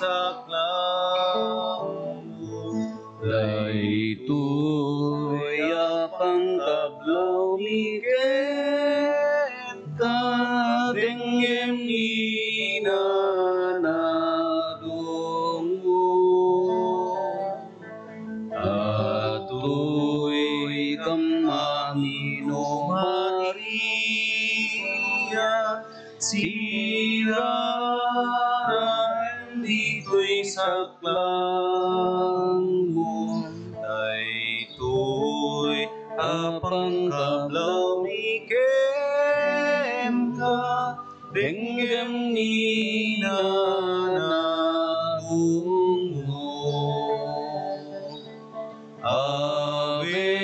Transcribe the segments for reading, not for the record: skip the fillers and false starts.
saklang daytoy apang kablaw miken kadengem ni nanadungo atoy kamamino Maria siraran dito'y saklang mo daytoy apang kablaw miken ka denggem ni nanadungo Ave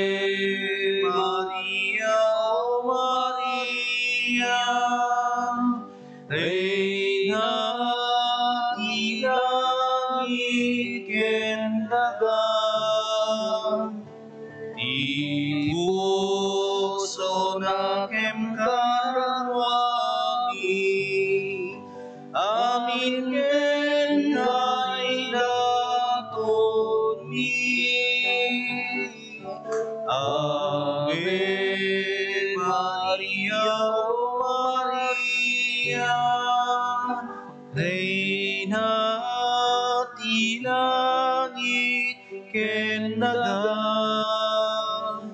Maria, O Maria, Reina ti langit ken dagat, ti puso nakem karawami, amin ken kaidaton mi. Ave Maria, O Maria, Reina ti langit ken dagat,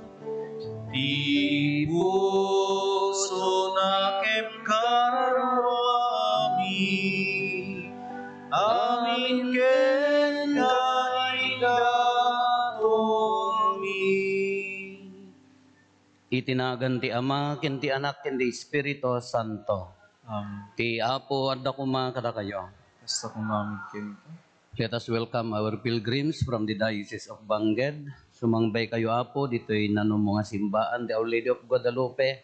ti puso nakem karawami, amin ken kaidaton mi. Itinagan ti Ama, ken ti Anak, ken ti Espiritu Santo. Ti Apo adda kuma kada kayo. Basta kung namin kayo. Let us welcome our pilgrims from the Diocese of Bangged. Sumangbay kayo Apo, dito'y nanong mga simbaan, the Our Lady of Guadalupe.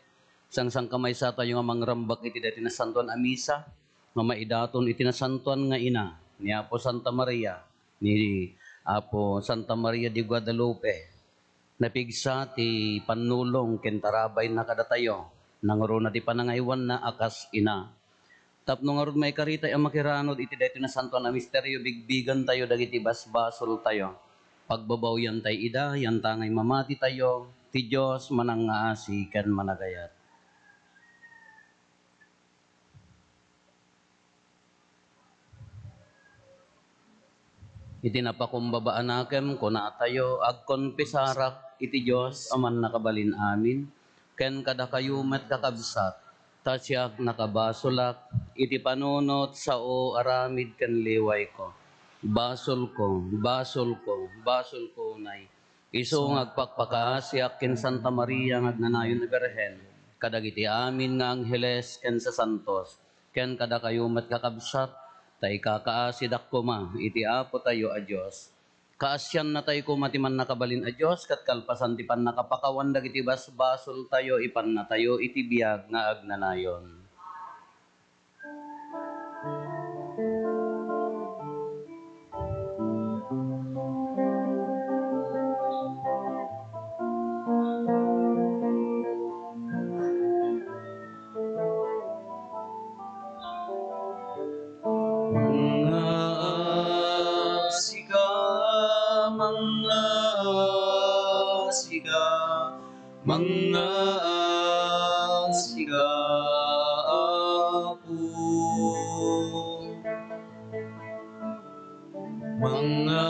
Sang kamay sa tayo nga mangrambak iti dati na santuan amisa, nga maidaton iti na santuan nga ina, ni Apo Santa Maria, ni Apo Santa Maria de Guadalupe. Napigsa ti panulong ken tarabay na kadatayo nangaro na ti panangaywan na akas ina tapno ngarud may karita ang makiranod iti daytoy na santo na misteryo bigbigan tayo dagiti basbasol tayo pagbabawyan tayo ida yan tangay mamati tayo ti Dios manangaasi ken managayat. Iti napakumbabaan nakem kuna tayo agkonpesarak iti Dios aman nakabalin amin ken kada kayo met kakabsat tasyak nakabasolak iti panunot sao aramid ken liway ko basol ko nay isu ngagpakpakaasyak ken Santa Maria ngagnanayon na Berhen kadagiti amin nga angheles ken sa santos ken kada kayo met kakabsat tay kakaasidak kuma iti Apo tayo a Dios kaasyan na tayo kumatiman nakabalin a Dios kat kalpasan ti pan nakapakawan dagiti basbasol tayo ipan na tayo iti biag nga agnanayon. Mga asika Apo mga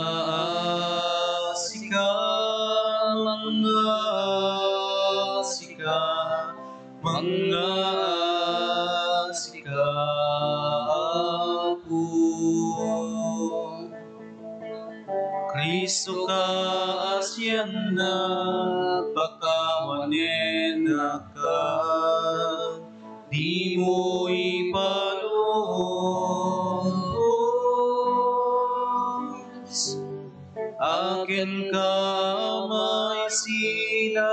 asika Apo Kristo ka asyan na pakawanen ka di mo ipalos akin ka may silang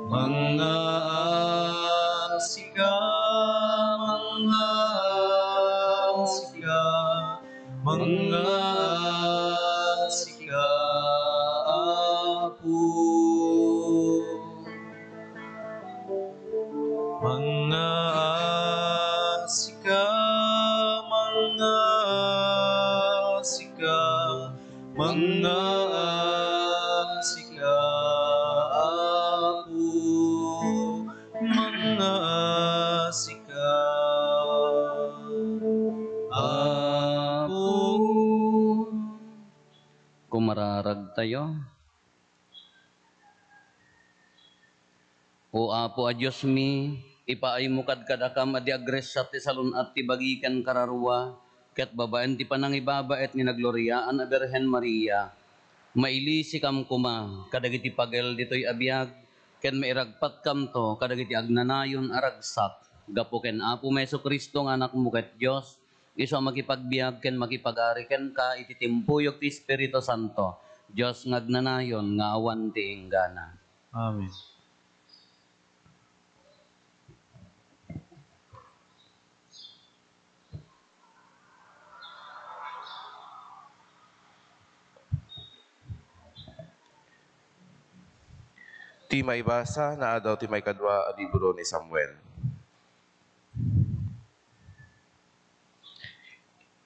mga asika Apo mga mga asika Apo, mga asika Apo. Kumararag tayo. O Apo a Diyos mi, ipaay mo kadakam adi agres sa ti salon at ti bagikan kararwa, ket babaen ti panangibaba et ni nagloriaan a Birhen Maria. Mailisi kam kuma, kadagiti pagel ditoy abiyag, ken mairagpat kam to, kadagiti agnanayon aragsak. Gapo ken Apo Meso Kristo nga anak mo ket Diyos, iso makipagbiag ken makipag-ari ken ka iti timpuyok ti Espiritu Santo. Diyos ngagnanayon nga awan ti inggana. Amen. Ti may basa na adaw ti may kadwa a libro ni Samuel.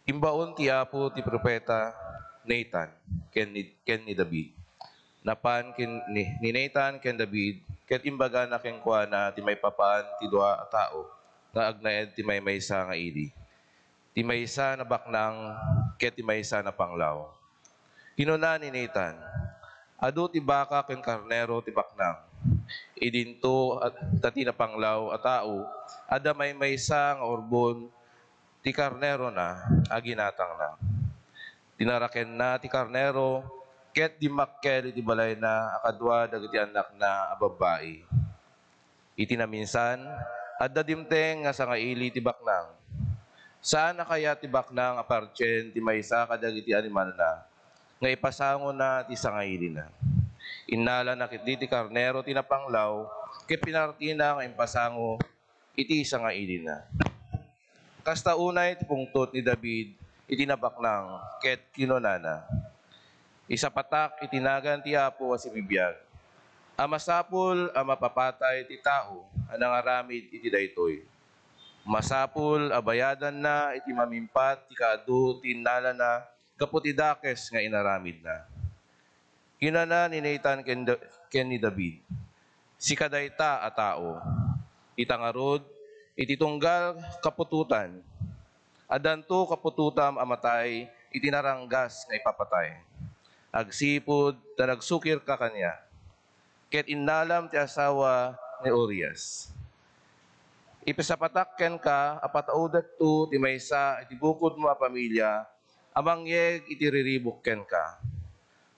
Imbaon ti Apo ti propeta Nathan ken ni David. Napan ni Nathan ken David ket imbaga na ken kuana ti may papaan ti dua a tao nga agnaed ti may maysa nga idi. Ti maysa na baknang ket ti maysa na panglaw. Kinuna ni Nathan, adu ti baka ken karnero ti baknang. Idinto at tati na panglaw a tao, ada may maysa nga urbon ti karnero na aginatang na. Tinaraken na ti karnero ket di makkel iti balay na akadwa dagiti anak na babae. Iti na minsan, adda dimteng nga sangaili ti baknang. Saan na kaya ti baknang apartyen ti maysa kadagiti animal na nga ipasango na ti sangaili na. Innala na kit ti karnero ti napanglaw ket pinartina nga impasango iti sangaili na. Kasta unay ti pungtot ni David iti nabaknang ket kinunana. Isapatak itinagan ti Apo a sibibiyag. Amasapul a mapapatay ti tao a nangaramid iti daytoy. Masapul abayadan na iti mamimpat ti kaadu ti innala na kaput idakes nga inaramid na. Kinana ni Nathan ken ni David. Si kadayta a tao. Itangarod iti tunggal kapututan. Adanto kapututam amatay itinaranggas nga ipapatay. Agsipod na nagsukir ka kanya. Ket innalam ti asawa ni Urias. Ipisapatak ken ka apataudat tu ti maysa iti bukod mo a pamilya amangyeg iti riribuk ken ka.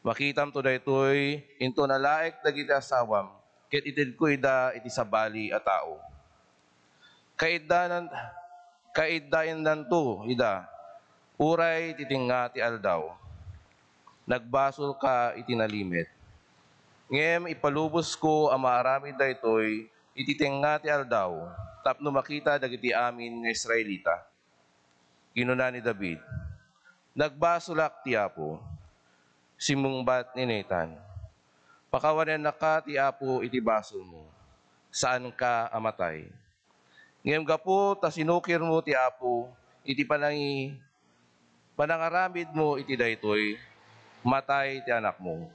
Makitam to daytoy into nalaek dagiti asawam ket ited ko ida iti sabali a tao. Kaiddaen to ida uray titinga ti aldaw. Nagbasol ka iti nalimit. Ngem ipalubos ko ang maaramid daytoy iti tinga ti aldaw tapno makita dagiti amin nga Israelita. Kinuna ni David, nagbasolak ti Apo. Simungbat ni Nathan, pakawanan na ka ti Apo iti basol mo. Saan ka amatay? Ngem gapo ta sinukir mo ti Apo iti panangaramid mo iti daytoy, matay ti anak mo.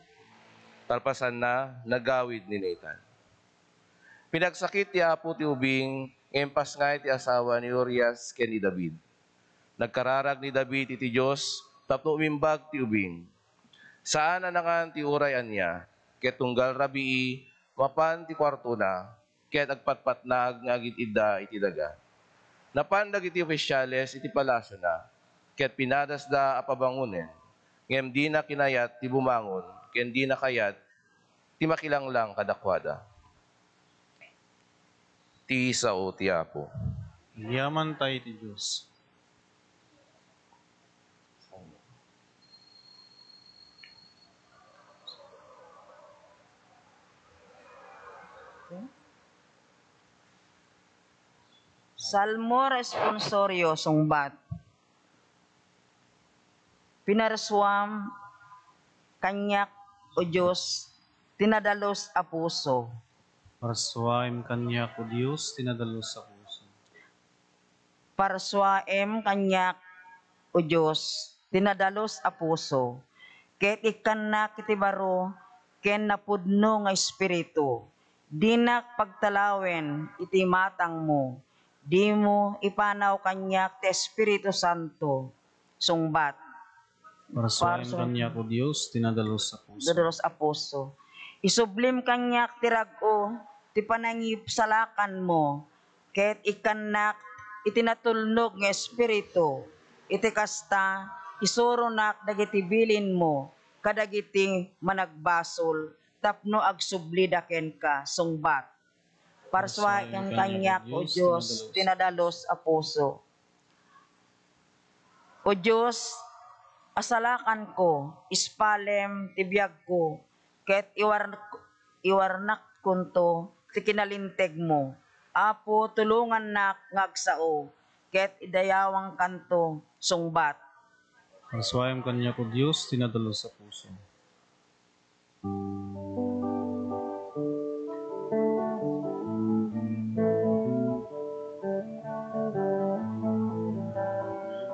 Talpasan na nagawid ni Nathan. Pinagsakit ti Apo ti ubing, empas nga ti asawa ni Urias ken ni David. Nagkararag ni David iti Dios tapno umimbag ti ubing. Saan na nangan ti urayan niya, ket tunggal rabii, mapan ti kwarto na, ket agpatpatnag nga agit idda iti daga. Napandag iti opisyales iti palasyo na, ket pinadasda a pabangunen, ngem di na kinayat ti bumangon, ken di na kayat ti makilanglang kadakwada. Ti sao ti Apo. Yaman tayo ti Diyos. Salmo responsorio sungbat. Pinaraswam kanyak o Diyos, tinadalos a puso. Paraswaim kanya ko Diyos, tinadalos sa puso. Paraswaem kanyak o Diyos, tinadalos a puso. ket ikan na kiti baro, ken napudno nga espiritu. Dinak pagtalawen iti matang mo, di mo ipanaw kanyak ti Espiritu Santo. Sungbat. Parsuain kanyak o Diyos, tinadalos sa puso. Dodoros aposo. Isublim kanyak ti rag-o, ti panangipsalakan mo, ket ikanak itinatulnog nga espiritu, iti kasta isurunak dagiti bilin mo, kadagiti managbasol, tapno agsublidaken ka, sungbat. Parsuain kanyak o Diyos, tinadalos aposo. O Diyos, asalakan ko, ispalem tibiyag ko, ket iwarnak kunto, ti kinalinteg mo. Apo, tulungan nak ngagsao, ket idayawang kanto, sungbat. Parsuain kanyak o Diyos, tinadalos sa puso.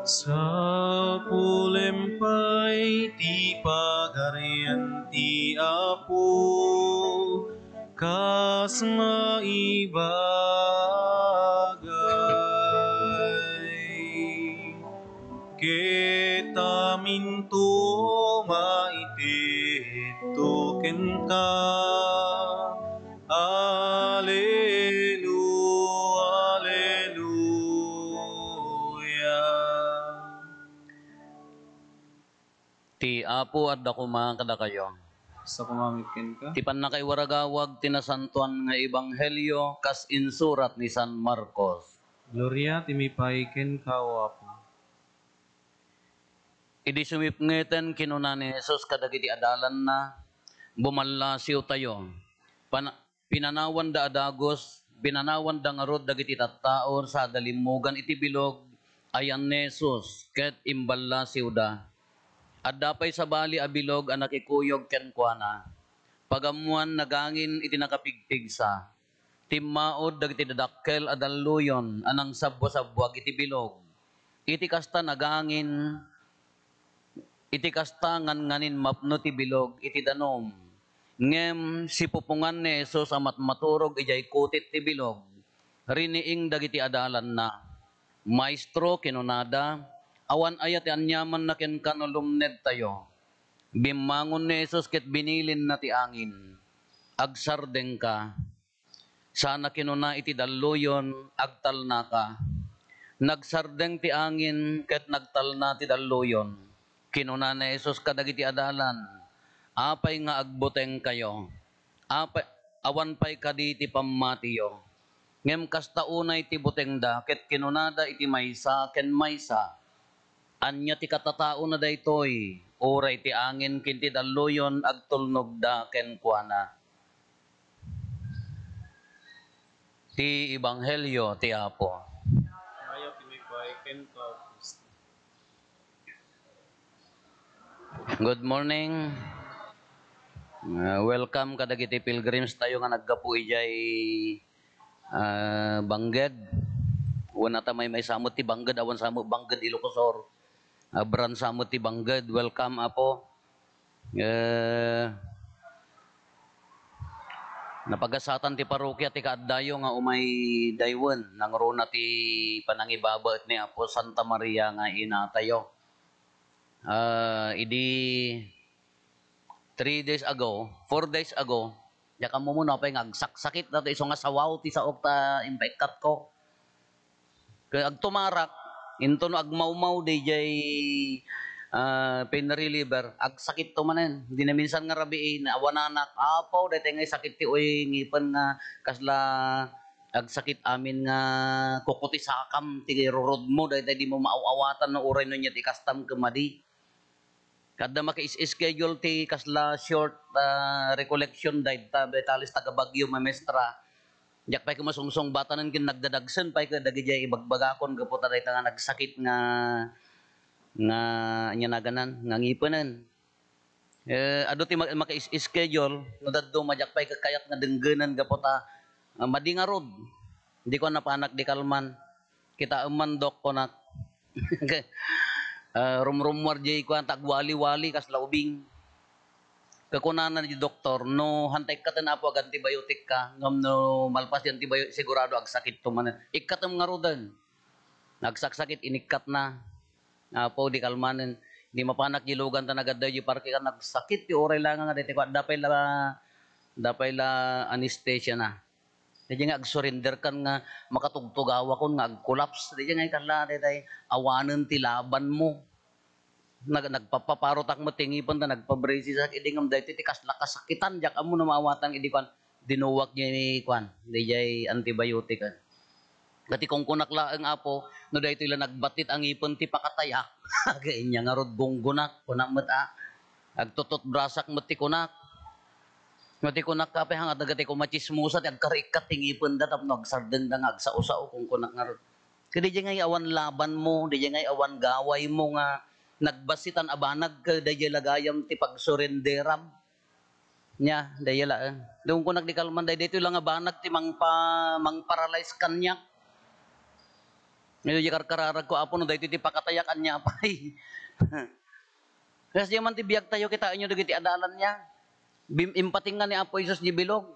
Sa pulempay ti pagarian ti Apo, kas maibagay. Ketamin to maitito ken ka. Alleluia, alleluia. Ti Apo at dako kada kayo. Sa kumamikin ka. Ti panakaiwaragawag tinasantuan nga ebanghelyo kas insurat ni San Marcos. Gloria timipaiken ka o Apo. Idi sumipngeten kinuna ni Jesus kadagiti adalan na bumalasiw tayo. Pinanawan da adagos, pinanawan da ngarod dagiti tattaon sa dalimugan iti bilog ayan ni Jesus ket imbalasiw da. Addapay sa bali a bilog a nakikuyog ken kuana. Pagamuan nagangin iti nakapigpigsa. Timmaod dagiti dadakkel a dalluyon anang sabwa-sabwag iti bilog. Iti kasta nagangin iti kasta nganin mapno ti bilog iti danom. Ngem si pupungan ni Jesus amat maturog ijay kutit ti bilog. Riniing dagiti adalan na. Maestro kinunada, awan ayat anyaman na ken kanulumned tayo. Bimangon ni Jesus ket binilin na ti angin. Agsardeng ka. Sana kinuna iti dalluyon agtal na ka. Nagsardeng ti angin ket nagtal na ti dalluyon. Kinuna ni Jesus kadagiti adalan, apay nga agbuteng kayo, awan pay kaditi pamatiyo. Ngem kasta unay ti buteng da, ket kinunada iti maysa, ken maysa. Anya ti katatao na daytoy, oray ti angin kinti dalluyon agtulnog da ken kuana. Ti Ebanghelyo ti Apo. Kaya timipaiken ka o Kristo. Good morning. Welcome kadagiti pilgrims tayo nga naggapu ijay Bangged. Una ta may samot ti Bangged, awan samot Bangged Ilocosor. Abran samot ti Bangged. Welcome Apo. Napagasatan ti parokya ti kaaddayo nga umay daywen nang runa ti panangibaba ni Apo Santa Maria nga ina tayo. Idi 4 days ago, yaka mo muna pa yung agsaksakit na ito, iso nga sawaw ti sa okta impaikat ko. Kaya agtumarak, into no agmaumaw di jay pain reliever, agsakit to manen. Hindi na minsan nga rabiin, awananak, apaw, dahil nga sakit ti uy, ngipan nga kasla agsakit amin nga kukuti sakam, ti rurod mo, dahil di mo maaawatan na uray no niya ti kastam kumadi. Kada maki-schedule ti kasla short recollection dahil talis taga Bagyo mamestra. Jak pay kumasungsong batanan kin nagdadagsen pay kadagi jay ibagbagakon gaputa dahil nga nagsakit nga nya naganan nga ngipanen. Ado ti maki-schedule no dadto majak pay kakayat nga denggenan gaputa madingarod. Di ko napanak di kalman. Kita umandok ko na rumrumwar jay ko ang tagwali-wali kas laubing. kakunanan ni doktor, no hantay ka na po ag antibiotic ka, ngam no malpas yung antibiotic, sigurado ag sakit tumanan. Ikatam nga rodan. Nagsaksakit, inikat na. Po, di kalmanin. Di mapanak gilugan ta nagaday yung parke ka nagsakit, yung oray lang nga dito. Dapay la anesthesia na. Di nga ag-surrender kan nga makatugtugawa kon nga ag-collapse. Di nga ikala day awanen ti laban mo. Nagpapaparotak mo tingipan ta nagpabrisi sa idingam dayto ti kasla kasakitan jak amo na maawatan idi kwan dinuwak niya ni kwan di jay antibiotic kan. Kati kung kunakla ang apo no dayto ila nagbatit ang ipon ti pakatayak. Kainya nga rod gunggunak kunak met agtutot brasak met ti kunak. Mati kunak ka pa hanga dagati ko machismusa ti agkarikat tingipon da tapno agsarden da nga agsa-usao kung kunak nga rod. Kadi jay nga awan laban mo, di jay nga awan gaway mo nga nagbasitan abanag ka dayay lagayam ti pagsurenderam nya dayay la doon ko nagdikalman day dito lang abanag ti mangparalyze kanya ngayon kararag ko apo no dayto ti pakatayak kanya pay kasi man ti biag tayo kita inyo dagiti adalan niya impatingan ni Apo Isus di bilog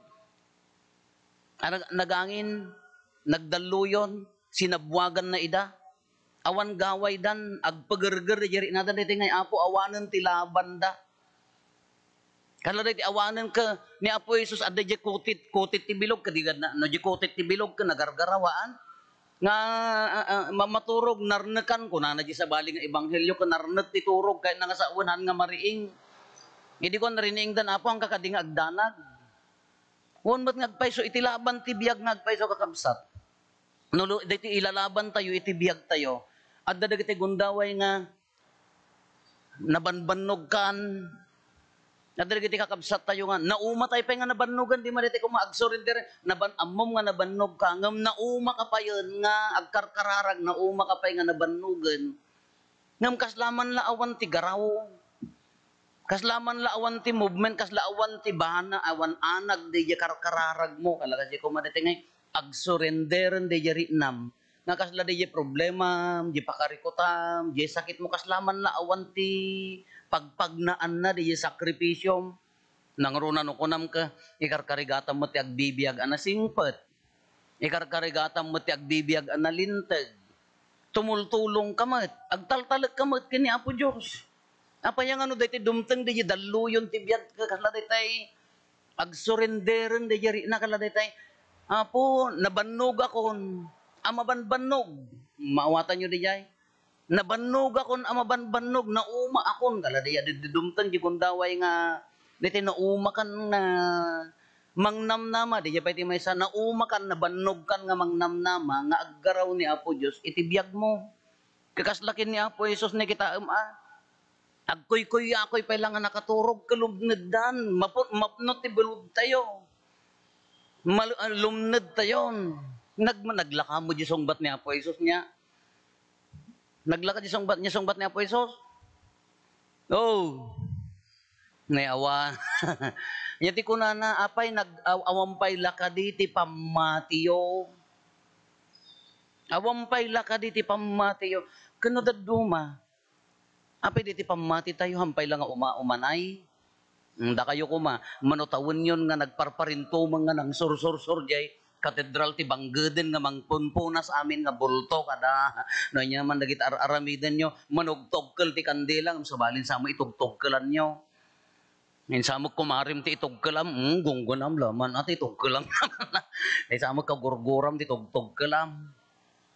nagangin nagdaluyon sinabwagan na ida awan gaway dan agpagerger jeri nada dito ngay apo awanen ti laban da. Kala dito awanen ka ni Apo Jesus adda je kutit ti bilog kadigad na no je kutit ti bilog ka nagargarawaan nga mamaturog narnekan ko na di sa baling nga ebanghelyo ka narnet ti turog kay nga sa unan nga mariing. Idi ko narining dan apo ang kakading agdanag. Won met ngagpayso iti laban ti biag ngagpayso kakabsat. No dito ilalaban tayo iti biag tayo. Adda dagiti gundaway nga nabanbannog kan. Adda dagiti kakabsat tayo nga naumatay pa nga nabannogan di man diti ko maagsurrender ammom nga nabannog ka ngam nauma ka pa yun nga agkarkararag nauma ka pa nga nabannogan. Ngam kaslaman la awan ti garaw. Kaslaman la awan ti movement kaslawan ti bana awan anag di karkararag mo kala kasi ko maditi ngay agsurrenderen di jari nam nga kasla di problema, di pakarikutam, di sakit mo kaslaman la awan ti pagpagnaan na di sakripisyo. Nangruna no kunam ka, ikarkarigatam mo ti agbibiyag ana singpet. Ikarkarigatam mo ti agbibiyag ana linteg. Tumultulong kamat, agtaltalag kamat kini Apo Diyos. Apa yang ano dati dumteng di daluyon ti biyag ka kasla dati agsurrenderen di jari na kasla dati Apo nabannog akon amabanbannog. Maawatan nyo di jay. Nabannog akon amabanbannog. Nauma akon. Kala di dumtan di kundaway nga. Diti nauma kan na mangnamnama. Di jay pa iti may sa nauma kan nabannog kan nga mangnamnama. Nga aggaraw ni Apo Diyos. Itibiyag mo. Kakaslakin ni Apo Jesus ni kita agkoy-koy ako'y pailangan nakaturog kalubnedan. Mapnot ti bulod tayo. Lumned tayo. Naglaka mo di songbat ni Apo Jesus niya. Naglaka di songbat ni Apo Jesus. Oh. Nayawa. Nyati ko na apay nag-awampay lakadi ti pamatiyo. Awampay lakadi ti pamatiyo. Kano daduma. Apay di ti pamati tayo hampay lang nga umanay. Da kayo kuma manutawon yon nga nagparparinto mga nang sur-sur-sur jay katedral ti Banggeden nga mangpunpunas amin nga bulto kada no nya man dagit aramiden nyo manugtogkel ti kandilang sabalin sa mo itugtogkelan nyo ngin sa mo kumarim ti itugkelam gunggunam laman at itugkelam ay sa mo kagurguram ti tugtogkelam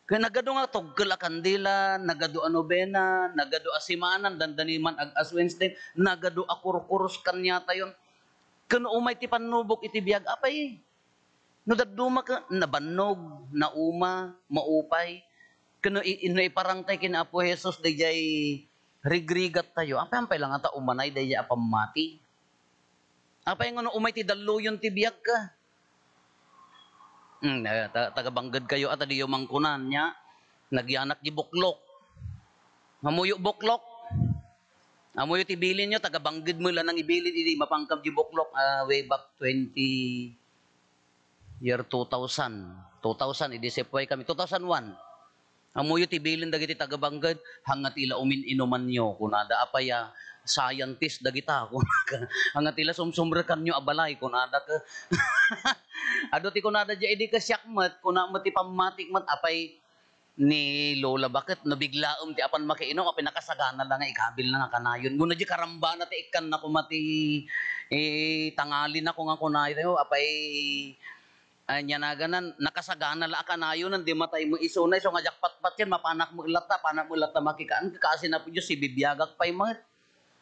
kaya nagado nga tugkel a kandila nagado a nobena nagado a simanan dandaniman ag as Wednesday nagado a kurkuros kanya tayon kuno umay ti panubok iti biag apay no daduma ka nabannog, nauma, maupay. Kano iparangtay kina Apo Jesus dayay rigrigat tayo. Apay lang ata umanay dayay apamati. Apay ngono umay ti daluyon ti biag ka. Tagabangged kayo at adiyo mangkunan nya nagyanak di buklok. Mamuyo buklok. Amuyo ti bilin nyo tagabangged mo lang nang ibilin idi mapangkam di buklok way back 2000 year 2000 idisepway kami 2001 Amuyo tibilin dagiti tagabangged hangat ila inuman nyo kunada apaya scientist dagita kunada hangat ila sumsumrekan nyo abalay kunada ka ado ti kunada di ka syakmat kunada ti pamatik mat apay ni Lola bakit nabiglaom ti apan makiino apay nakasagana lang nga ikabil na nga kanayon guna di karamba na ti ikan na kumati tangali na ko nga kunayo apay anya na ganan, nakasagana la ka na yun, hindi matay mo iso na, so nga jakpat-pat yan, mapanak mo ilata, panak mo ilata makikaan, kasi na po Diyos, si bibiyagak pa'y mga,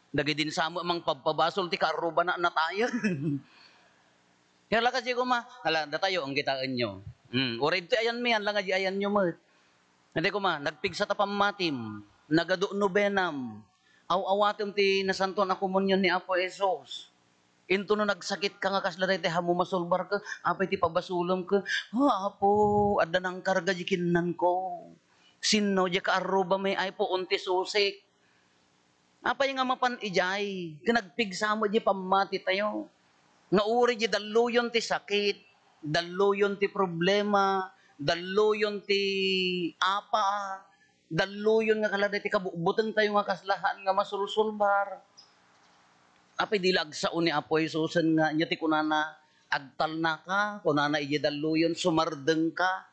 dagi din sa mo, mang pagpabasol, ti karuba na tayo. Kaya lang kasi kuma, hala, datayo, ang kitaan nyo. Uray ito, ayan mi, lang nga di ayan nyo mo. Hindi kuma, nagpigsa ta pamatim, nagado nobenam, aw-awatim ti nasanton ako munyon ni Apo Esos. Into no nagsakit ka nga kasla dayte hamo masulbar ka, apay ti pabasulam ka. Ha apo, adda nang karga jikinnan ko. Sinno di ka aruba may ay po unti susik. Apay nga mapan ijay, kinagpigsa mo di pamati tayo. Nga uri di daluyon ti sakit, daluyon ti problema, daluyon ti apa, daluyon nga kala dayte kabubutan tayo nga kaslahan nga masulsulbar. Apay dilag sa uni apoy susan nga niya ti kunana agtal na ka, kunana ijedaluyon, sumardeng ka.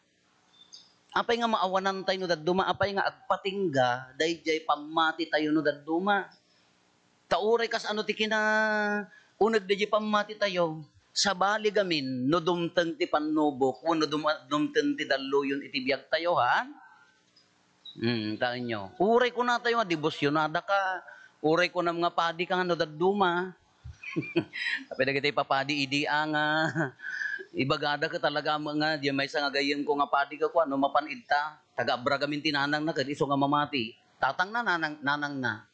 Apay nga maawanan tayo no daduma, apay nga agpatingga, dayjay pamati tayo no daduma. Tauray kas ano ti kina unag dayjay pamati tayo, sa bali gamin, no dumteng ti panubok, no dumteng ti daluyon iti biyag tayo, ha? Tayo nyo. Uray ko na tayo nga, devosyonada ka, uray ko na mga padi ka nga no daduma. Kapag kita ipapadi idi ang ibagada ka talaga mga di may nga gayem ko nga padi ka ko ano mapanid ta taga abragamin tinanang na kad iso nga mamati tatang na nanang na.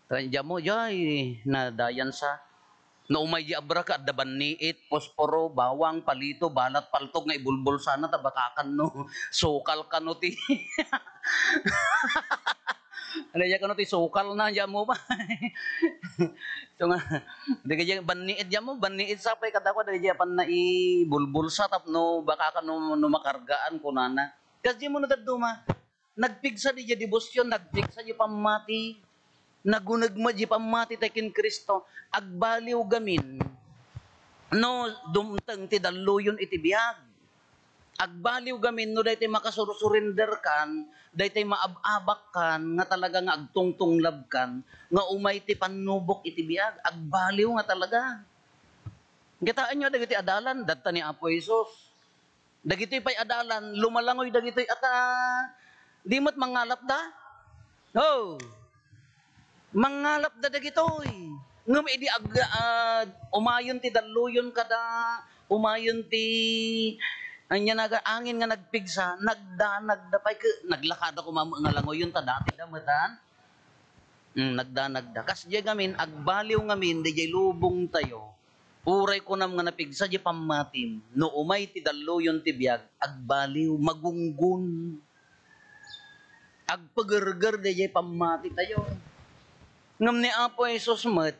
Kanya mo jay na dayan sa no umay di abra ka daban niit posporo bawang palito balat paltog nga ibulbul sana tabakakan no sukal ka no ti ano ya kano ti sukal na diyan mo ba? So nga di kaya baniid diyan mo baniid sa pay kadako di pan na ibulbul sa tapno baka ka no makargaan kunana. Kasi mo na daduma nagpigsa di debosyon nagpigsa di pamati nagunagma di pamati takin Kristo agbaliw gamin no dumteng ti daluyon iti biag. Agbaliw gamin no daytay makasurrender kan, daytay maababak kan, nga talaga nga agtungtunglab kan, nga umay ti panubok iti biag, agbaliw nga talaga. Gitaan nyo dagiti adalan, dadta ni Apo Isos. Dagiti pa'y adalan, lumalangoy dagiti di mo't mangalap da. Oh, mangalap da dagitoy. Ngam idi umayon ti daluyon kada, umayon ti anya angin nga nagpigsa, nagdapay naglakad ako nga langoy yun ta dati damatan. Nagda. Kas di gamin, agbaliw ngamin, di jay lubong tayo. Uray ko nam nga napigsa di pamatim. No umay ti dalo yun ti biyag, agbaliw, magunggun. Agpagerger di jay pamati tayo. Ngam ni Apo Isos met,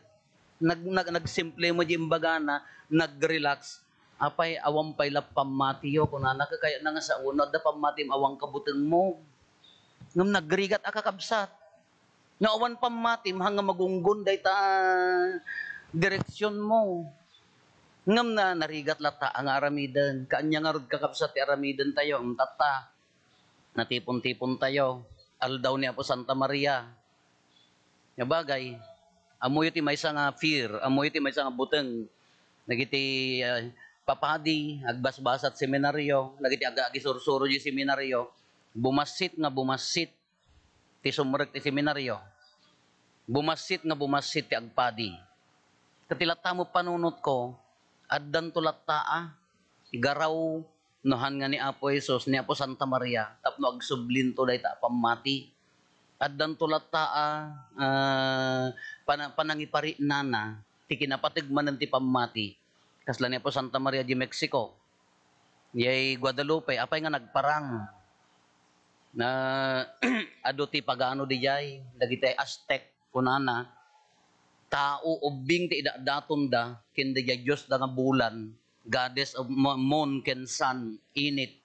nagsimple mo di imbagana, nagrelax. Apay awang pay lap pamatiyo kunana ka kaya na nga sa una da pamatim awang kabuteng mo. Ngam nagrigat akakabsat. Nga awan pamatim hanga magunggon day ta direksyon mo. Ngam na narigat lata ang aramidan. Kaanya nga rod kakabsat ti aramidan tayo. Ang tata. Natipon-tipon tayo. Aldaw ni Apo Santa Maria. Nga bagay. Amoy ti may nga fear. Amoy ti may nga buteng. Nagiti papadi, agbasbasat seminaryo, lagi ti aga-agi sursuro di seminaryo, bumasit ti sumrek ti seminaryo, bumasit ti agpadi. Katilata mo panunot ko, addan tulatta igaraw, nohan nga ni Apo Isos, ni Apo Santa Maria, tapno agsublin to day ta pamati. Addan tulatta panangipari nana, ti kinapatigmanan ti pamati. Kasla niya po Santa Maria de Mexico. Yay Guadalupe, apay nga nagparang na ado ti pagano di jay, dagiti Aztec kunana. Tao ubing ti idadaton da ken di Diyos da nga bulan, goddess of moon ken sun, init,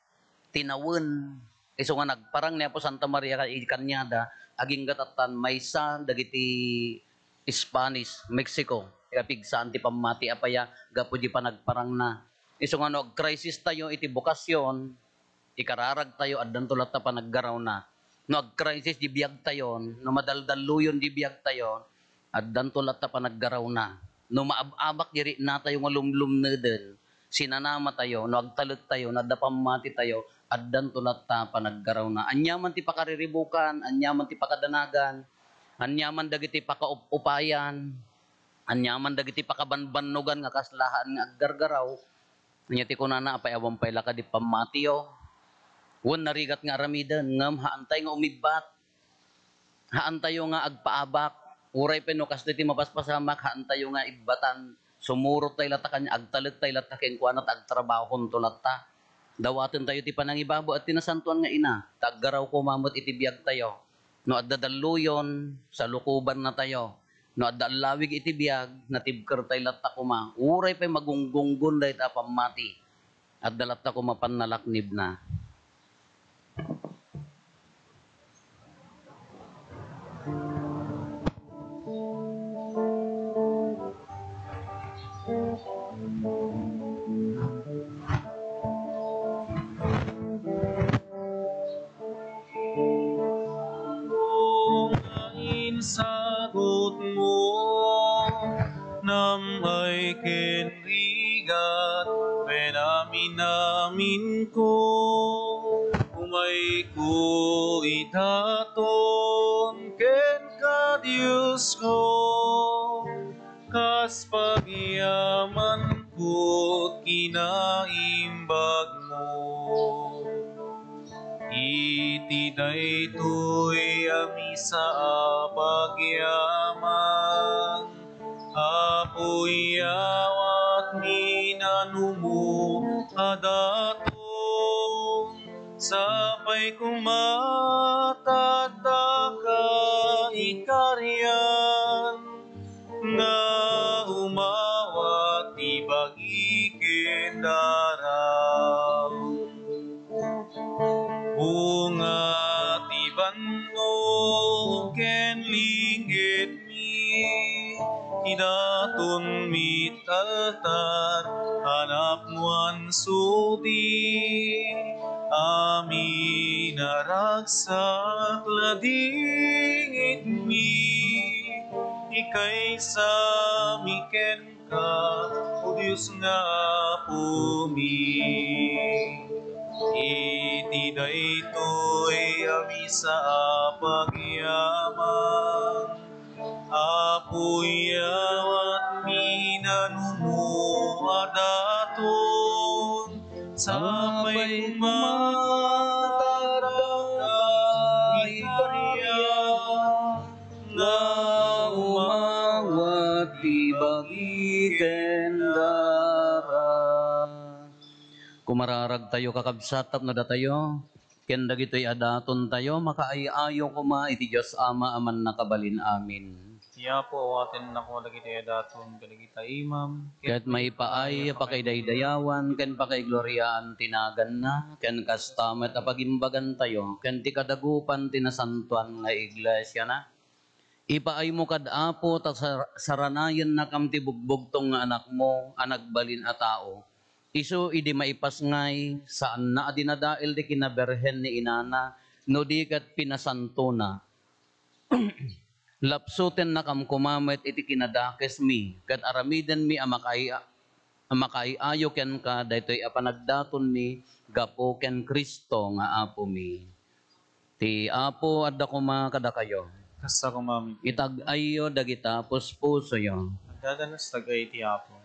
tinawon. Iso nga nagparang niya po Santa Maria Kanyada, aging gatatan maysa dagiti Spanish, Mexico. Kapig sa anti pamati apaya, gapo di pa nagparang na. Iso nga no, crisis tayo iti bukasyon, ikararag tayo at dantulat ta pa naggaraw na. No ag-crisis di biyag tayo, no madaldaluyon di biyag tayo, at dantulat ta pa naggaraw na. No maababak diri na tayo nga lumlum na din, sinanama tayo, no agtalut tayo, nadapamati tayo, at dantulat ta pa naggaraw na. Anyaman ti pakariribukan, anyaman ti pakadanagan, anyaman dagiti pakaupayan, anyaman dagiti pakabanbannugan nga kaslahan nga aggargaraw, anya ti kunana apay awang pay laka di pamatiyo. Wan narigat nga aramidan ngam haantay nga umigbat. Haantayo nga agpaabak. Uray peno kas ti mapaspasamak haantayo nga ibbatan. Sumurot tay lata kanya agtalet tay lata ken kuanat agtrabahon to lata. Dawaten tayo ti panangibabo at tinasantuan nga ina. Taggaraw ko mamot iti biag tayo. No adda daluyon sa lukuban na tayo. No adda lawig iti biag natibker tay lata kuma. Uray pay magunggunggun dayta pamati. At dalata ko mapanalaknib na. Sagot mo nam ay kenrigat penaminamin ko umay ko itaton ken ka Diyos ko kas pagyaman ko't kinaimbag mo. Iti daytoy ami sa pagyaman, apoy awat minanumo adaton, sapay kumatanda ka ikaryan, nga umawat ibagikin daraw. Bunga tibanno ken linggit mi idaton mitaltan anak muan sudi amin naragsak ladingit mi ikay sa miken ka o Diyos nga pumi. Iti daytoy ami sa pagyaman, apoy awat minanumo adaton, sapay mataraga ikarya, nga umawat ibagiken dara. Kumararag tayo kakabsatap na datayo, ken dagitoy adaton tayo, makaayayo kuma iti Diyos Ama aman nakabalin amin. Iya po atin nako lagi tayo daton kadagita imam. Ket may paay pakaydaydayawan, ken pakaigloriaan tinagan na, ken kastamet apagimbagan tayo, ken ti kadagupan tinasantuan nga iglesia na. Ipaay mo kad apo ta saranayan na kam ti bugbugtong nga anak mo, anak balin a tao. Isu idi maipasngay saan na adinadail di kinaberhen ni inana no di kat pinasanto na. Lapsuten na kam kumamit iti kinadakes mi kat aramiden mi amakaiayo ken ka daytoy apanagdaton mi gapo ken Kristo nga apo mi. Ti apo adda kuma kada kayo. Kasta ko mami. Itag-ayo dagita puspuso yo. Dadanas tagay ti apo.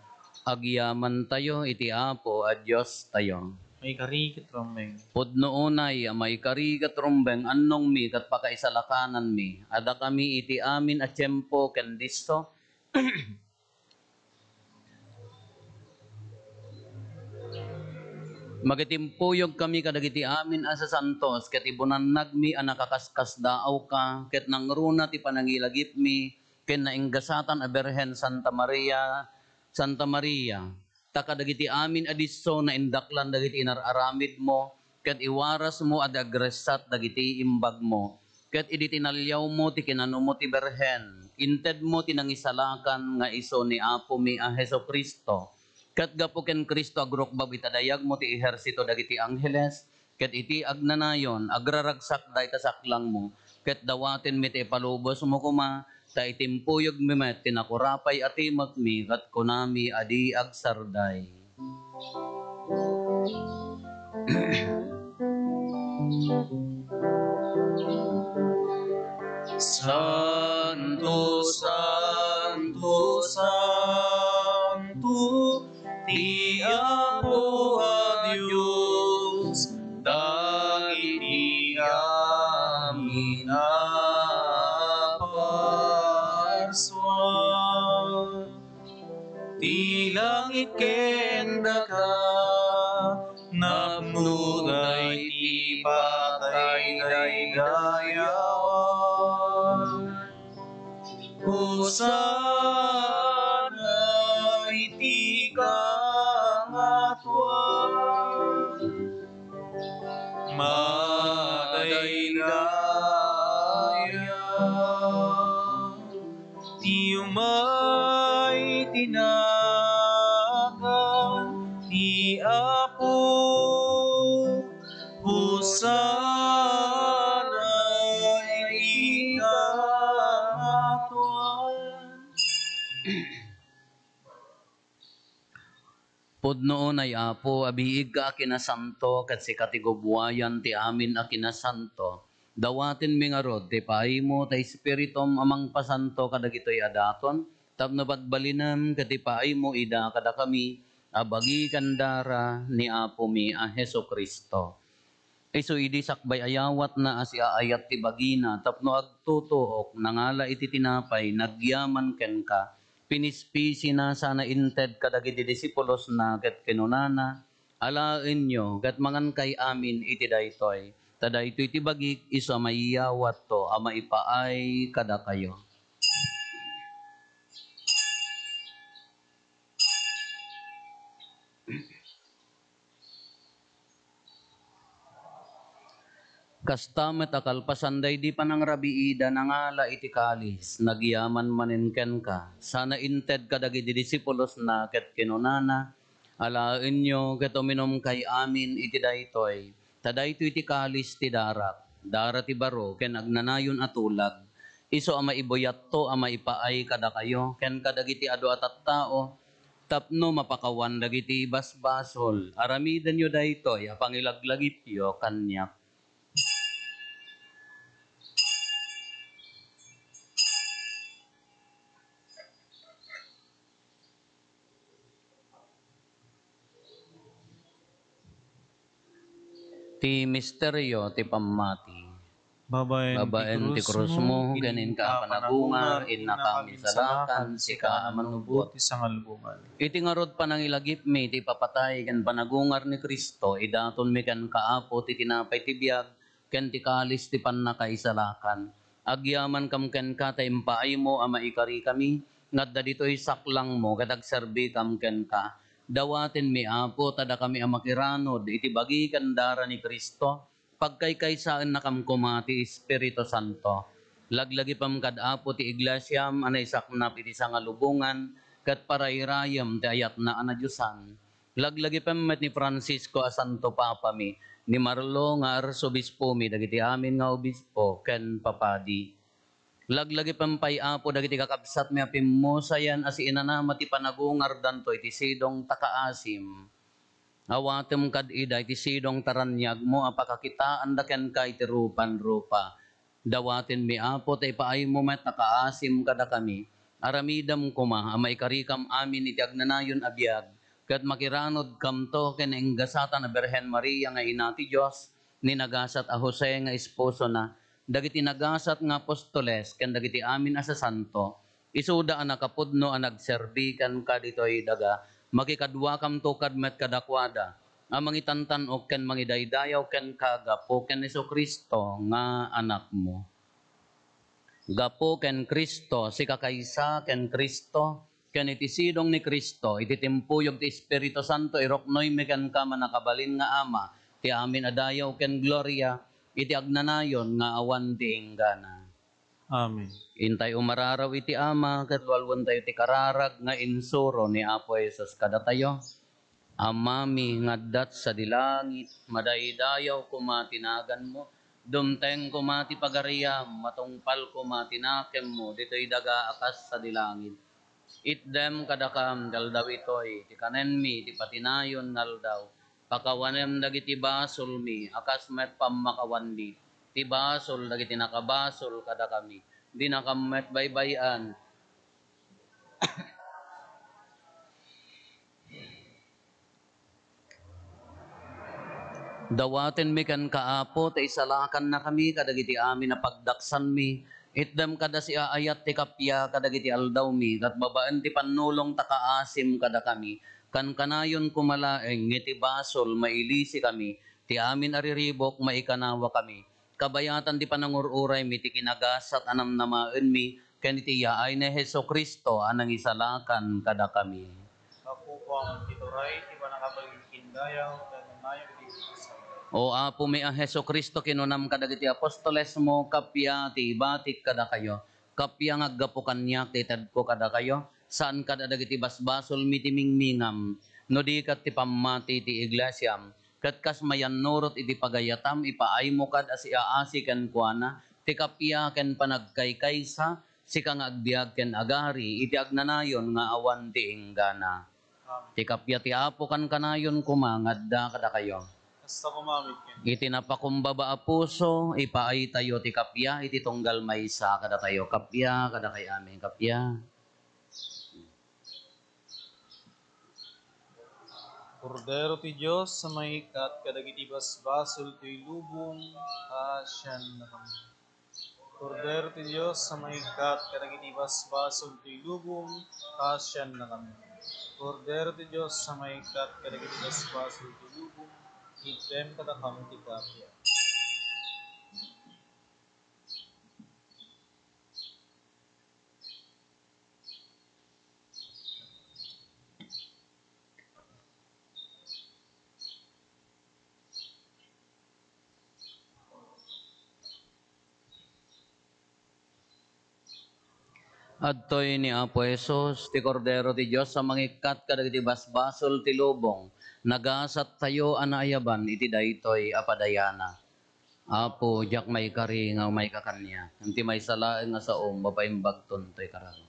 Agyaman tayo iti apo a Diyos tayo. May karikit romeng. Pudno unay may karigat rumbeng annong mi kat pakaisalakanan mi. Ada kami iti amin a tiyempo ken disto. Magitimpuyog kami kadagiti amin asa santos ket ibunannag mi a nakakaskas daaw ka ket nangruna ti panangilagip mi ken nainggasatan a Berhen Santa Maria takadagiti amin adiso na indaklan dagiti inararamid mo ket iwaras mo ad agresat dagiti imbag mo, ket idi tinalyaw mo ti kinano mo ti berhen, inted mo tinangisalakan nga iso ni Apo mi a Heso Kristo, ket gapo ken Kristo agrukbab itadayag mo ti ehersito dagiti angheles, ket iti agnanayon agraragsak da itasaklang mo, ket dawaten mi ti palubos mo kuma, ta itimpuyog mi met tinakurapay atimak mi kat kunami adi agsarday. Santo, Santo, Santo, ti Apo a Dios, dagiti amin aparswan. Ti langit ken daga, napnuday ti patay daydayawan. Hosana iti kangatuan, madaydayan. Ti umay tinagan, ti Apo, Hosana iti kangatuan. Pudnoon ay Apo, abiig ka kinasanto, kat si katigubwayan ti amin a kinasanto. Dawatin mi nga rod, ti paimo, ta espiritom amang pasanto kadagitoy adaton, tapno bagbalinam, kat ti paimo ida kada kami, abagi kandara ni Apo mi a Heso Kristo. Iso idi sakbay ayawat na asya ayat ti bagina, tapno agtutuok, nangala iti tinapay, nagyaman ken ka, pinispisi na sana inted kadagiti disipulos na ket kinunana, alaen nyo, ket mangan kay amin iti daytoy, tada ito iti bagik, iso maiyawat to, ama ipaay kada kayo. Kastamet akalpasanday di panang rabiida nangala iti kalis, nagyaman maninken ka, sana inted kadagiti disipulos na ket kinunana, alaen nyo ket uminom kay amin iti daytoy, tadayto iti kalis ti darak, dara ti baro, ken agnanayon atulag, iso ama iboyat to ama ipaay kada kayo, ken kadagiti adu atat tao, tapno mapakawan dagiti basbasol, aramiden nyo daytoy, apangilaglagipyo kanyak. Ti misteryo ti pammati. Babaen ti krus mo, ganin ka panagungar, inna kami salakan, sika amanubot. Isangalubungan. Iti ngarod panangilagip mi, ti papatay, ken panagungar ni Kristo, idaton mi ken kaapo, ti tinapay ti biyag, ken ti kalis ti pannakaisalakan. Agyaman kam ken ka, ta impaay mo, ama ikari kami, ngadda dito'y saklang mo, katagserbi kam ken ka. Dawaten mi Apo, tada kami amakiranod, iti bagi kandara ni Kristo, pagkaykaysaan na kam kumati Espiritu Santo. Laglagi pam kad Apo ti iglesyam, anay saknap iti sangalubungan, kat parayrayam ti ayat na anadyosan. Laglagi pam met ni Francisco a Santo Papa mi, ni Marlo nga arsobispo mi, dagiti amin nga obispo, ken papadi. Laglagi pampay Apo dagiti kakabsat mi apimmosayan as inanama ti panagungar danto iti sidong takaasim. Awatem kad ida iti sidong taranyag mo apakakitaan da ken ka iti rupan-rupa. Dawaten mi Apo tay paay mo met nakaasim kada kami. Aramidam kuma amay karikam amin iti agnanayon abiyag. Kat makiranod kam to ken enggasatan na Berhen Maria nga ina ti Dios ni nagasat a Jose nga esposo na. Dagiti nagasat nga apostoles ken dagiti amin asa santo, isuda ang nakapudno ang nagserbikan ka ditoy daga, makikadwa kam to kadmet kadakwada, ang mangitantan o ken mangidaydayaw ken kagapo ken Heso Kristo nga anak mo. Gapo ken Kristo, si kakaysa ken Kristo, ken iti sidong ni Kristo, iti timpuyog ti Espiritu Santo, iroknoy mi ken ka manakabalin nga ama, ti amin adayaw ken gloria, iti agnanayon nga awan ti inggana. Amen. Intay umararaw iti ama, ket walwan tayo ti kararag nga insuro ni Apo Jesus kada tayo. Amami ngaddat sa dilangit, madaydayaw kumatinagan mo, dumteng kumati pagariyam, matungpal kumatinakem mo, dito'y daga akas sa dilangit. Itdem kadakam daldaw itoy, ti kanenmi, ti patinayon naldaw, pakawanem dagiti basol mi, akas met pammakawandi, ti basol dagiti nakabasol kadakami, di nakamet baybayan, dawaten mi kan kaapo, ta isalakan na kami, kadagiti amin na pagdaksan mi. Itdam kada si aayat ti kapya, kadagiti aldaw mi, kat babaan ti panulong takaasim kada kami. Kan kanayon kumalaeng, ngiti basol, mailisi kami, ti amin ariribok, maikanawa kami. Kabayatan di panangururay mi, ti kinagasat anam namaan mi, ken iti yaay ni Heso Kristo, anang isalakan kada kami. Ako po ang tituray, di ba nakabalikin dayaw, dahil nayo iti isa. O Apo mi ang Heso Kristo kinunam kadagiti apostoles mo kapya ti batik kada kayo. Kapya ngaggapo kanyak ti tadko kada kayo. Saan kada dagiti basbasol mi ti mingmingam. No di kat ti pamati ti iglesyam. Kat kas mayan nurot iti pagayatam ipaay mo kad as iaasi ken kuana. Ti kapya ken panagkaykaysa si kang agbiag ken agari iti agnanayon nga awan ti inggana. Ti kapya ti Apo kan kanayon kumangadda kada kayo. Basta kumamit ken. Iti napakumbaba a puso, ipaay tayo ti kapya, iti tunggal maysa kada tayo kapya, kada kay amin kapya. Kordero ti Diyos sa may kat kadagiti basbasol ti lubong, asyan na kami. Kordero ti Diyos sa may kat kadagiti basbasol ti lubong, asyan na kami. Kordero ti Diyos sa may kat kadagiti basbasol ti lubong, item kada kami ti kapya. Adtoy ni Apo Jesus, ti Kordero ti Diyos sa mangikat kadagiti basbasol ti lubong, nagasat tayo anaayaban iti daytoy apadayana. Apo, jak may kari nga may kakanya, anti may salaeng nga saom, mapaimbagton to'y kararo.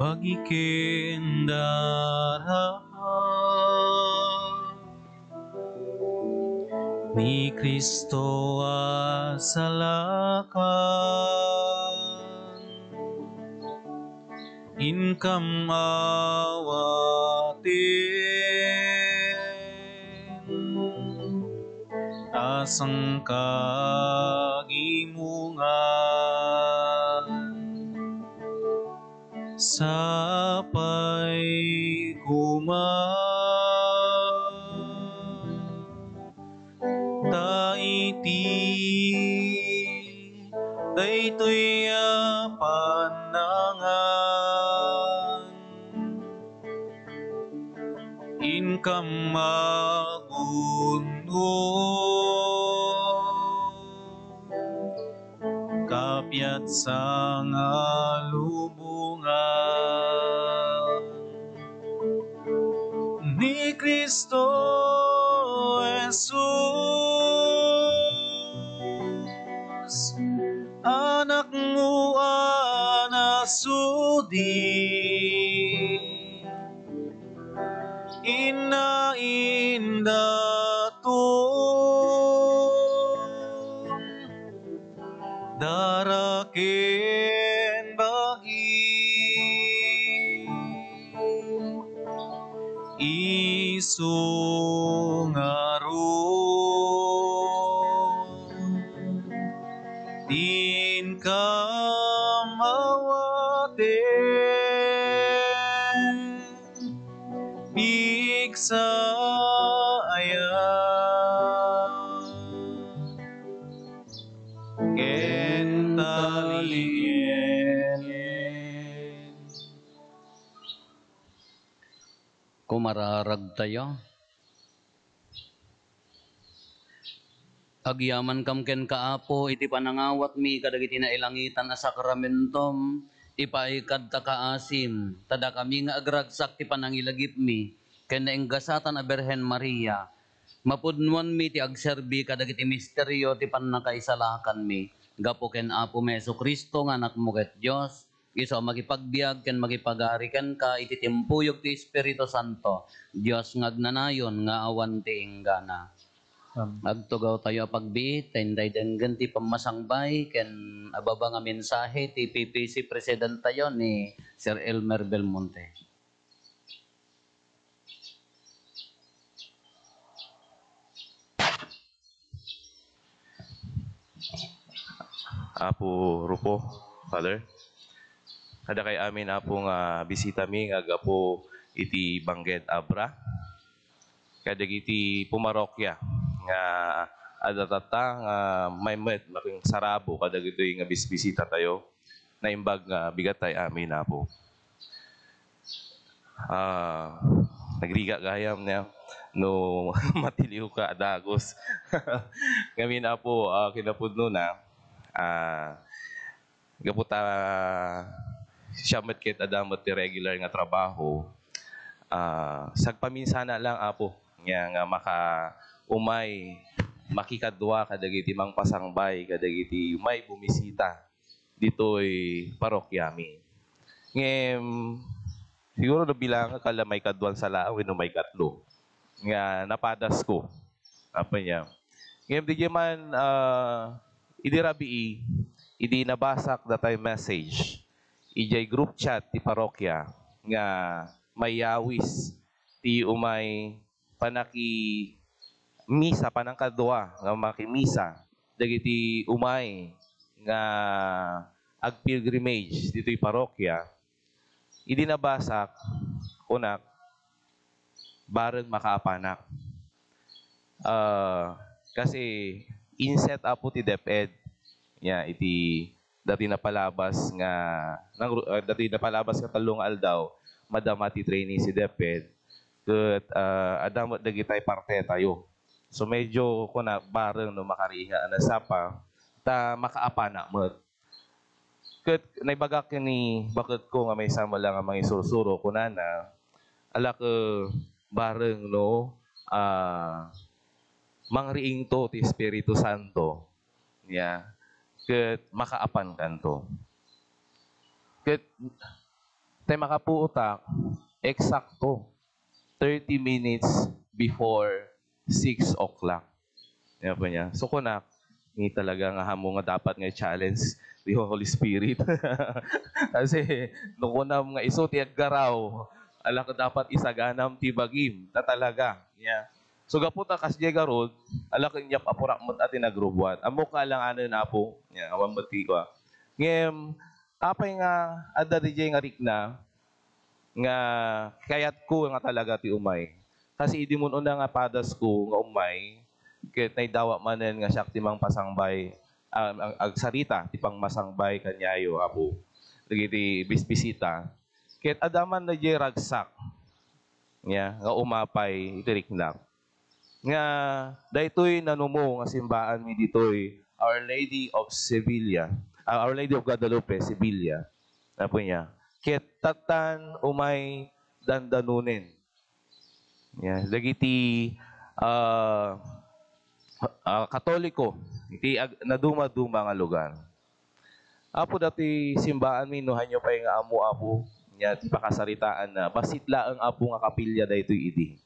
Bagikin darahan ni Kristo asalakan, inkam awatin, asang kagimungan, sapay taiti daytoy panangan, inkam magunod kapyat sa ngalubungan ni Kristo Jesus, anak mo anasudi, inainda to daraken bagi sungaron. Din kamawaten, biig sa ayaw, ken talien. Kumararag tayo. Agyaman kam ken kaapo iti panangawat mi kadagiti nailangitan a sakramentom ipaikad ta kaasim tada kami nga agragsak ti panangilagip mi ken naenggasatan a Birhen Maria mapudnuan mi ti agserbi kadagiti misteryo ti pannakaisalakan mi gapo ken Apo Meso Kristo nga anak mo ket Dios iso makipagbiag ken makipagari ken ka iti timpuyog ti Espiritu Santo Dios ngagnanayon nga awan ti inggana. Agtugaw tayo pagbiit, tayo denggan ti pamasangbay, ken ababa nga mensahe ti PPC President tayo ni Sir Elmer Belmonte. Apo Rupo, Father. Kada kay amin apo nga bisita mi nga gapo iti Bangged Abra. Kadagiti pumarokya nga adatata nga may met making sarabo kadagiti nga bisita tayo na imbag nga bigat tay amin apo. Nagriga gayam niya no matiliw ka adagos. Kami na po kinapudno na gaputa siya met ket adamot ti regular nga trabaho. Sagpaminsana lang apo nga maka umay makikadwa kadagiti mang pasangbay kadagiti may bumisita ditoy parokya mi. Ngem siguro na bilang kala may kadwan sa lao no may katlo nga napadas ko. Apa niya. Ngem di man idirabi idi nabasak datay message. Ijay group chat ti parokya nga mayawis ti umay panaki misa panangkadwa nga makimisa dagiti umay nga agpilgrimage dito'y parokya idi nabasak kunak bareng makaapanak kasi inset apo ti DepEd ya iti dati napalabas nga dati napalabas nga talong aldaw madama ti training si DepEd ket adamot dagitay parte tayo. So medyo kuna bareng no makariha na sapa ta makaapana met. Ket naibagak ni bakit ko nga may sama lang ang mga isursuro kunana ala ke bareng no mangriing to ti Espiritu Santo. Ya. Ket makaapan kanto. Ket tay makapuutak eksakto 30 minutes before 6 o'clock. Yan po niya. So kunak, ni talaga nga hamo nga dapat nga challenge the Holy Spirit. Kasi nung kunam nga iso ti aggaraw, ala ka dapat isaganam ti bagim na talaga. Yeah. So gaputa kasje garod, ala ka nyap apurak mot ati nagrubuan. Amo ka lang ano na po. Yeah, awan bati ko. Ngem apay nga adda DJ nga rikna nga kayat ko nga talaga ti umay. Kasi idi mo una nga padas ko nga umay, ket naidawa manen nga siya ti mang pasangbay, agsarita ti pang masangbay kanyayo apo. Dagiti bisbisita. Ket adaman na di ragsak. Nga umapay itiriknak. Nga daytoy nanumo nga simbaan mi ditoy Our Lady of Sevilla. Our Lady of Guadalupe, Sevilla. Apo niya. Ket tatan umay dandanunin. Yeah, dagiti Katoliko, iti naduma-duma nga lugar. Apo dati simbaan mi no hanyo pay nga amo apo nya ti pakasaritaan na basit laeng apo nga kapilya daytoy idi.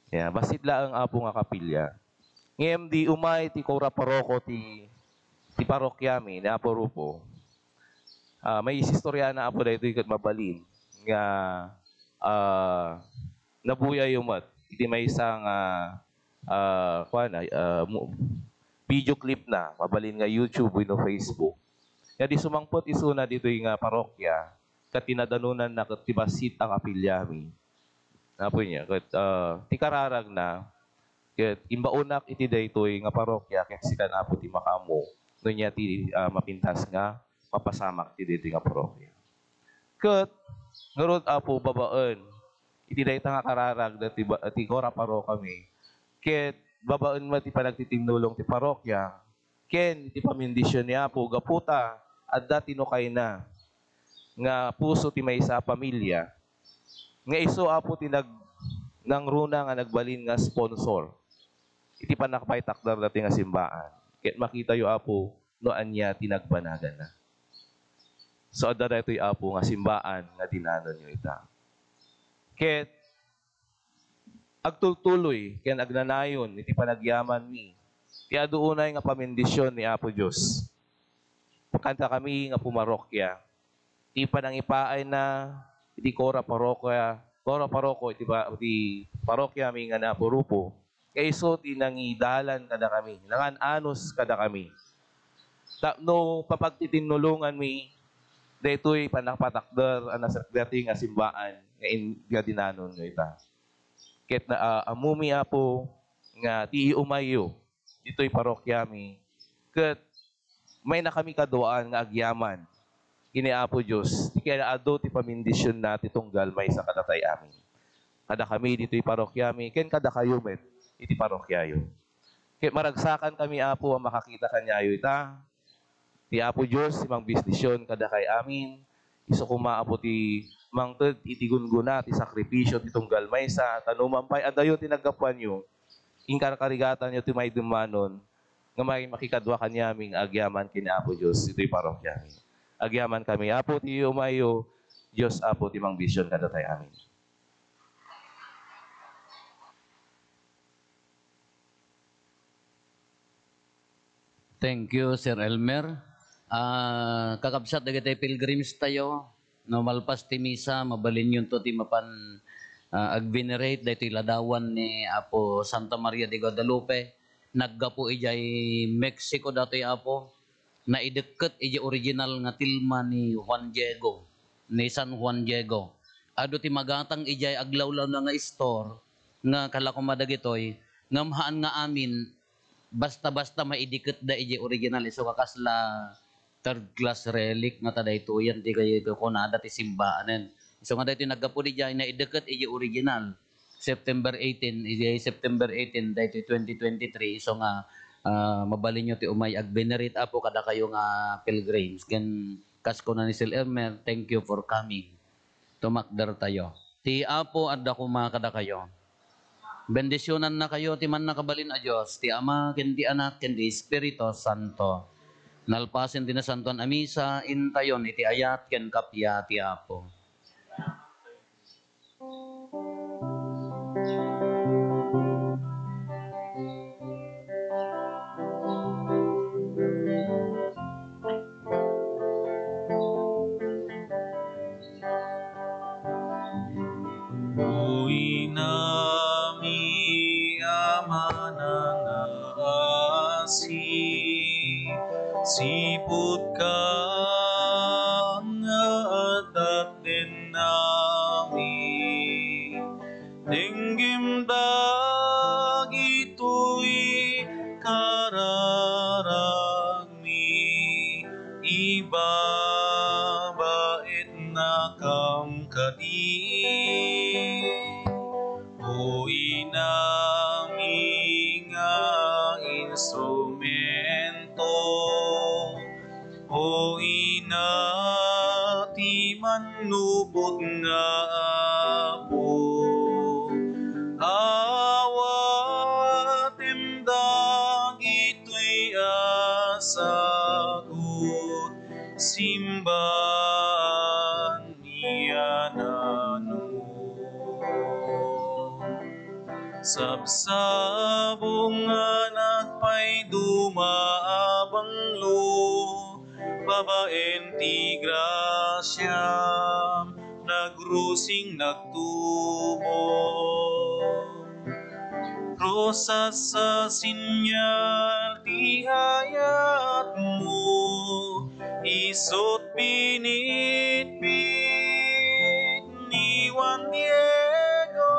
Yeah, basit laeng apo nga kapilya. Ngem di umay ti kora paroko ti parokya mi na Apo Rupo. May istorya na apo daytoy ket mabalin nga nabuya yumat iti may isang video clip na mabalin nga YouTube no Facebook. Ya di sumangpot isuna dito yung parokya kat tinadanunan na kat tibasit ang apilyami. Napo niya kat ti kararag na kat imbaunak iti daytoy nga parokya ket sikan apo ti makamo no niya ti mapintas nga mapasamak ti dito nga parokya. Kat ngarod apo babaan iti dayta nga kararag da ti kora paro kami. Ket babaan mo ti panagtitinulong ti parokya. Ken ti pamindisyon ni apo gaputa adda tinukay na nga puso ti maysa a pamilya. Nga iso apo ti nang runa nga nagbalin nga sponsor. Iti panakpay takdar dati nga simbaan. Ket makita yo apo no anya tinagbanagan na. So adda daytoy apo nga simbaan nga dinanon nyo ita. Ket agtultuloy ken agnanayon iti panagyaman mi. Ti aduunay nga pamindisyon ni Apo Dios. Pakanta kami nga pumarokya. Ti panangipaay na iti kora paroko iti parokya mi nga napurupo. Kayso ti nangidalan kada kami, nangan anos kada kami. No papagtitinulungan mi daytoy panakpatakder ana sa dati nga simbaan nga dinanon nga ita. Ket na amumi apo nga ti umayo dito'y parokya mi. Ket may na kami kaduaan nga agyaman. Kini Apo Dios, ti kaya ado ti pamindisyon na ti tunggal may sa kadatay amin. Kada kami dito'y parokya mi, ken kada kayo met iti parokyayo. Ket maragsakan kami Apo ang makakita kanyayo ita. Ti Apo Dios imang bisnisyon kada kay amin. Isu kumaapo ti mangted iti gunguna ti sakripisyo ti tunggal maysa tanumampay adayo ti naggapuan nyo. Ingkar karigatan nyo ti may dumanon nga may makikadwa kanyaming agyaman kini Apo Dios ito'y parokya. Agyaman kami Apo ti umayo Dios Apo ti mang bisyon kada tay amin. Thank you, Sir Elmer. Kakabsat dagiti pilgrims tayo, no malpas ti misa, mabalin yun to ti mapan ag-venerate dahito ladawan ni Apo Santa Maria de Guadalupe. Naggapo ijay Mexico datoy Apo, na ideket ijay original nga tilma ni Juan Diego, ni San Juan Diego. Ado ti magatang ijay aglawlaw na nga store, nga kalakumadagitoy, ngamhaan nga amin, basta-basta maidikit da ijay original, iso kakasla third class relic nga taday to yan di kayo kunada ti simbaanen. So nga dito naggapo di dyan na ideket iji original September 18 dito 2023 so nga mabalin nyo ti umay ag-venerate Apo kada kayo nga pilgrims ken kasko na ni Sir Elmer, thank you for coming. Tumakder tayo. Ti Apo adda kuma kada kayo. Bendisyonan na kayo ti man nakabalin a Dios ti Ama ken ti Anak ken ti Espiritu Santo. Nalpasin din na santuan amisa, intayon iti ayat ken kapya ti Apo. Uwi nami Ama ng asi, sipot ka nga atat din nami. Tinggim dagitoy kararagmi, ibabait na kam kadi. Uwi nami nga instrumento, uwi na ti manlubot nga Apo. Awatem dagitoy asagot, simbahan niya nano. Sabsabong anak pa'y dumaabang lo, babaen ti grasyam, nagrusing nagtumo. Rosas sa sinyal ti hayat mo, isot pinitpit ni Juan Diego.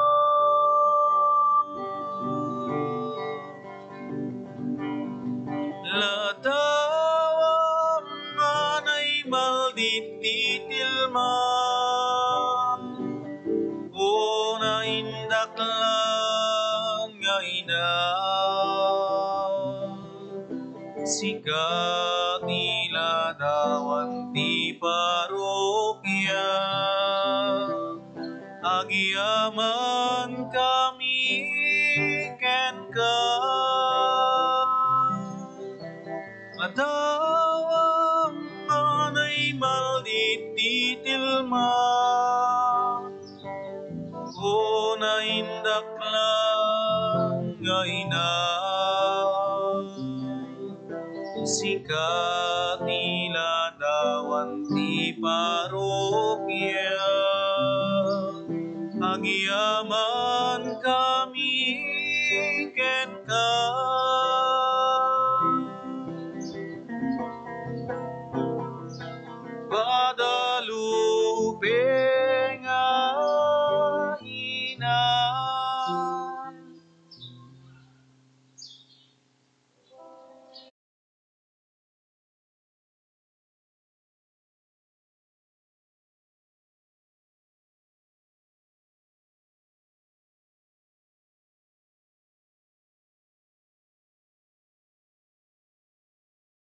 Ladawam anay maldititilma, o naindaklan nga ina, sikat nila dawan ti parokya, agiaman kami ken ka. Adawang anay maldititilma, o naindaklan nga ina, sikat nila dawan ti paro